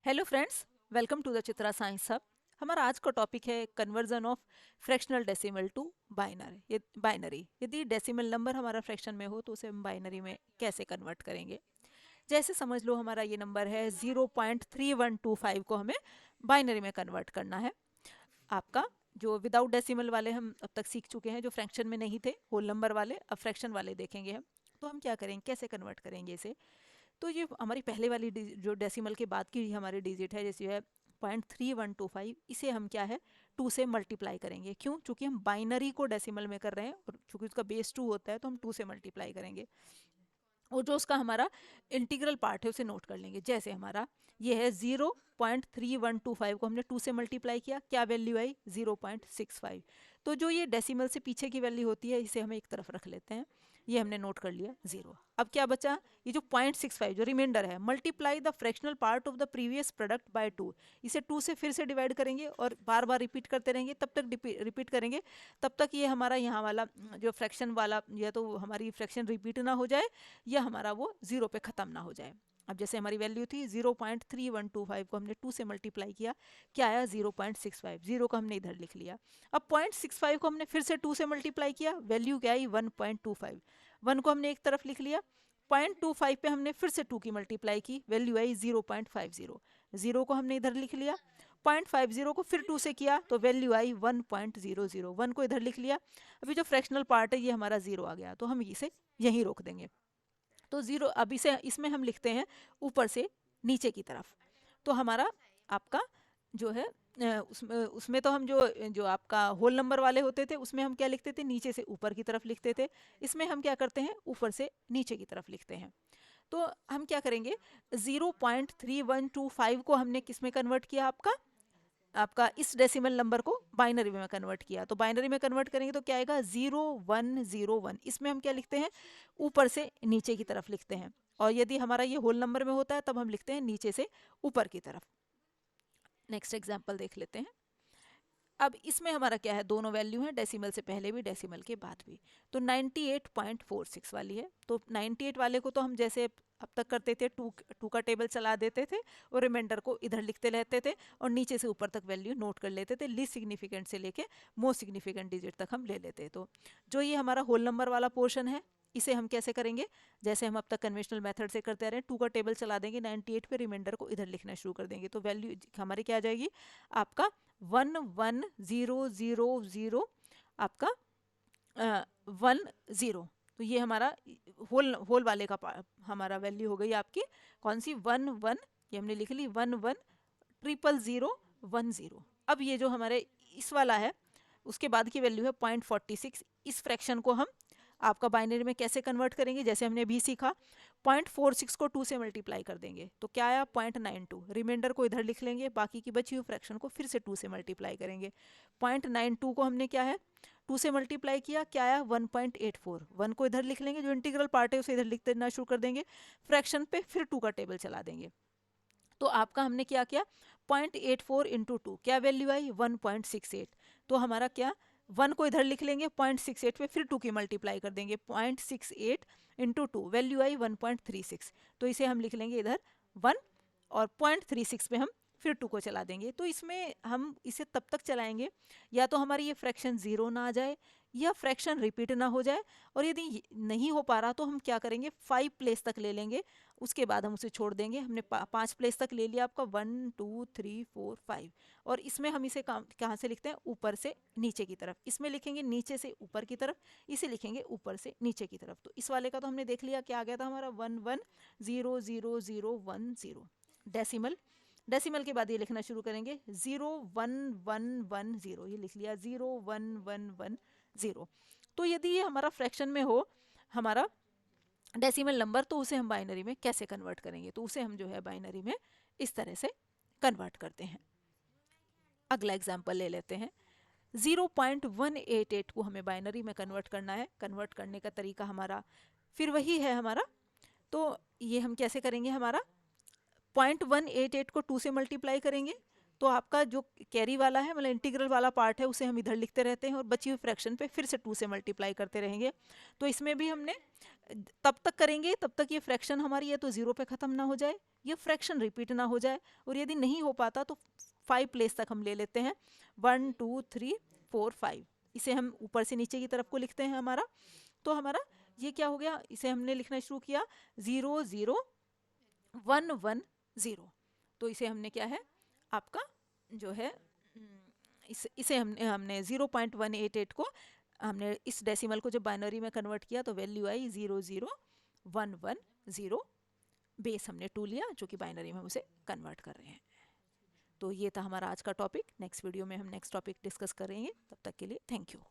Hello friends, welcome to the Chitra science hub. हमारा आज का टॉपिक है conversion of fractional decimal to binary. ये बाइनरी, यदि डेसिमल नंबर हमारा फ्रैक्शन में हो तो उसे हम बाइनरी में कैसे कन्वर्ट करेंगे। जैसे समझ लो हमारा ये नंबर है 0.3125 को हमें बाइनरी में कन्वर्ट करना है। आपका जो विदाउट डेसिमल वाले हम अब तक सीख चुके हैं, जो फ्रैक्शन में नहीं थे होल नंबर वाले, अब फ्रैक्शन वाले देखेंगे हम। तो हम क्या करेंगे, कैसे कन्वर्ट करेंगे इसे। तो ये हमारी पहले वाली जो डेसिमल के बाद की हमारी डिजिट है, जैसे है 0.3125, इसे हम क्या है 2 से मल्टीप्लाई करेंगे। क्यों? चूंकि हम बाइनरी को डेसिमल में कर रहे हैं और चूंकि उसका बेस 2 होता है तो हम 2 से मल्टीप्लाई करेंगे। और जो उसका हमारा इंटीग्रल पार्ट है उसे नोट कर लेंगे। जैसे हमारा ये है 0.3125 को हमने 2 से मल्टीप्लाई किया, क्या वैल्यू आई 0.65। तो जो ये डेसिमल से पीछे की वैल्यू होती है इसे हमें एक तरफ रख लेते हैं। ये हमने नोट कर लिया 0। अब क्या बचा, ये जो 0.65 जो रिमाइंडर है, multiply the fractional part of the previous product by 2। इसे 2 से फिर से डिवाइड करेंगे और बार बार रिपीट करते रहेंगे, तब तक रिपीट करेंगे तब तक ये हमारा यहाँ वाला जो फ्रैक्शन वाला, या तो हमारी फ्रैक्शन रिपीट ना हो जाए या हमारा वो 0 पे ख़त्म ना हो जाए। अब जैसे हमारी वैल्यू थी 0.3125 को हमने 2 से मल्टीप्लाई किया, क्या आया 0.65। 0 को हमने इधर लिख लिया। अब 0.65 को हमने फिर से 2 से मल्टीप्लाई किया, वैल्यू क्या आई 1.25। 1 को हमने एक तरफ लिख लिया। 0.25 पे हमने फिर से 2 की मल्टीप्लाई की, वैल्यू आई 0.50। 0 को हमने इधर लिख लिया। 0.50 को फिर 2 से किया तो वैल्यू आई 1.00। 1 को इधर लिख लिया। अभी जो फ्रैक्शनल पार्ट है ये हमारा 0 आ गया, तो हम इसे यहीं रोक देंगे। तो 0 अब इसे इसमें हम लिखते हैं ऊपर से नीचे की तरफ। तो हमारा आपका जो है उसमें उसमें तो हम जो जो आपका होल नंबर वाले होते थे उसमें हम क्या लिखते थे, नीचे से ऊपर की तरफ लिखते थे। इसमें हम क्या करते हैं, ऊपर से नीचे की तरफ लिखते हैं। तो हम क्या करेंगे, 0.3125 को हमने किस में कन्वर्ट किया, आपका आपका इस डेसिमल नंबर को बाइनरी में कन्वर्ट किया। तो बाइनरी में कन्वर्ट करेंगे तो क्या आएगा 0101। इसमें हम क्या लिखते हैं, ऊपर से नीचे की तरफ लिखते हैं। और यदि हमारा ये होल नंबर में होता है तब हम लिखते हैं नीचे से ऊपर की तरफ। नेक्स्ट एग्जाम्पल देख लेते हैं। अब इसमें हमारा क्या है, दोनों वैल्यू है, डेसिमल से पहले भी डेसिमल के बाद भी। तो 98.46 वाली है। तो 98 वाले को तो हम जैसे अब तक करते थे, टू का टेबल चला देते थे और रिमाइंडर को इधर लिखते रहते थे और नीचे से ऊपर तक वैल्यू नोट कर लेते थे। लीस्ट सिग्निफिकेंट से लेके मोस्ट सिग्निफिकेंट डिजिट तक हम ले लेते। तो जो ये हमारा होल नंबर वाला पोर्शन है इसे हम कैसे करेंगे, जैसे हम अब तक कन्वेंशनल मेथड से करते आ रहे हैं, 2 का टेबल चला देंगे, 98 पे रिमाइंडर को इधर लिखना शुरू कर देंगे। तो वैल्यू हमारी क्या आ जाएगी, आपका 11000 आपका 10। तो ये हमारा होल होल वाले का हमारा वैल्यू हो गई आपकी कौन सी, 11। ये हमने लिख ली 11,000,10। अब ये जो हमारे इस वाला है उसके बाद की वैल्यू है 0.46। इस फ्रैक्शन को हम आपका बाइनरी में कैसे कन्वर्ट करेंगे, जैसे हमने भी सीखा, 0.46 को 2 से मल्टीप्लाई कर देंगे तो क्या आया 0.92। रिमाइंडर को इधर लिख लेंगे, बाकी की बची हुई फ्रैक्शन को फिर से 2 से मल्टीप्लाई करेंगे। 0.92 को हमने क्या है 2 से मल्टीप्लाई किया, क्या आया 1.84। 1 को इधर लिख लेंगे, जो इंटीग्रल पार्ट है उसे इधर लिख देना शुरू कर देंगे। फ्रैक्शन पे फिर 2 का टेबल चला देंगे। तो आपका हमने क्या किया, 0.84 इंटू 2, क्या वैल्यू आई 1.68। तो हमारा क्या, 1 को इधर लिख लेंगे, 0.68 पे फिर 2 की मल्टीप्लाई कर देंगे, 0.68 इंटू 2, वैल्यू आई 1.36। तो इसे हम लिख लेंगे इधर 1 और 0.36 पे हम फिर 2 को चला देंगे। तो इसमें हम इसे तब तक चलाएंगे या तो हमारी ये फ्रैक्शन 0 ना आ जाए या फ्रैक्शन रिपीट ना हो जाए। और यदि नहीं हो पा रहा तो हम क्या करेंगे, 5 प्लेस तक ले लेंगे, उसके बाद हम उसे छोड़ देंगे। हमने 5 प्लेस तक ले लिया आपका 1 2 3 4 5। और इसमें हम इसे कहाँ से लिखते हैं, ऊपर से नीचे की तरफ। इसमें लिखेंगे नीचे से ऊपर की तरफ, इसे लिखेंगे ऊपर से नीचे की तरफ। तो इस वाले का तो हमने देख लिया क्या आ गया था हमारा 11000010। डेसिमल, डेसिमल के बाद ये लिखना शुरू करेंगे 01110, ये लिख लिया 01110। तो यदि ये हमारा फ्रैक्शन में हो हमारा डेसिमल नंबर, तो उसे हम बाइनरी में कैसे कन्वर्ट करेंगे, तो उसे हम जो है बाइनरी में इस तरह से कन्वर्ट करते हैं। अगला एग्जाम्पल ले लेते हैं। 0.188 को हमें बाइनरी में कन्वर्ट करना है। कन्वर्ट करने का तरीका हमारा फिर वही है हमारा। तो ये हम कैसे करेंगे, हमारा 0.188 को 2 से मल्टीप्लाई करेंगे तो आपका जो कैरी वाला है, मतलब इंटीग्रल वाला पार्ट है, उसे हम इधर लिखते रहते हैं और बची हुई फ्रैक्शन पे फिर से 2 से मल्टीप्लाई करते रहेंगे। तो इसमें भी हमने तब तक करेंगे तब तक ये फ्रैक्शन हमारी है तो जीरो पे ख़त्म ना हो जाए, ये फ्रैक्शन रिपीट ना हो जाए। और यदि नहीं हो पाता तो 5 प्लेस तक हम ले लेते हैं, 1 2 3 4 5। इसे हम ऊपर से नीचे की तरफ को लिखते हैं हमारा। तो हमारा ये क्या हो गया, इसे हमने लिखना शुरू किया 0 0 1 1 0। तो इसे हमने क्या है आपका जो है इसे हमने हमने 0.188 को हमने इस डेसिमल को जब बाइनरी में कन्वर्ट किया तो वैल्यू आई 0 0 1 1 0। बेस हमने 2 लिया जो कि बाइनरी में हम उसे कन्वर्ट कर रहे हैं। तो ये था हमारा आज का टॉपिक। नेक्स्ट वीडियो में हम नेक्स्ट टॉपिक डिस्कस करेंगे। तब तक के लिए थैंक यू।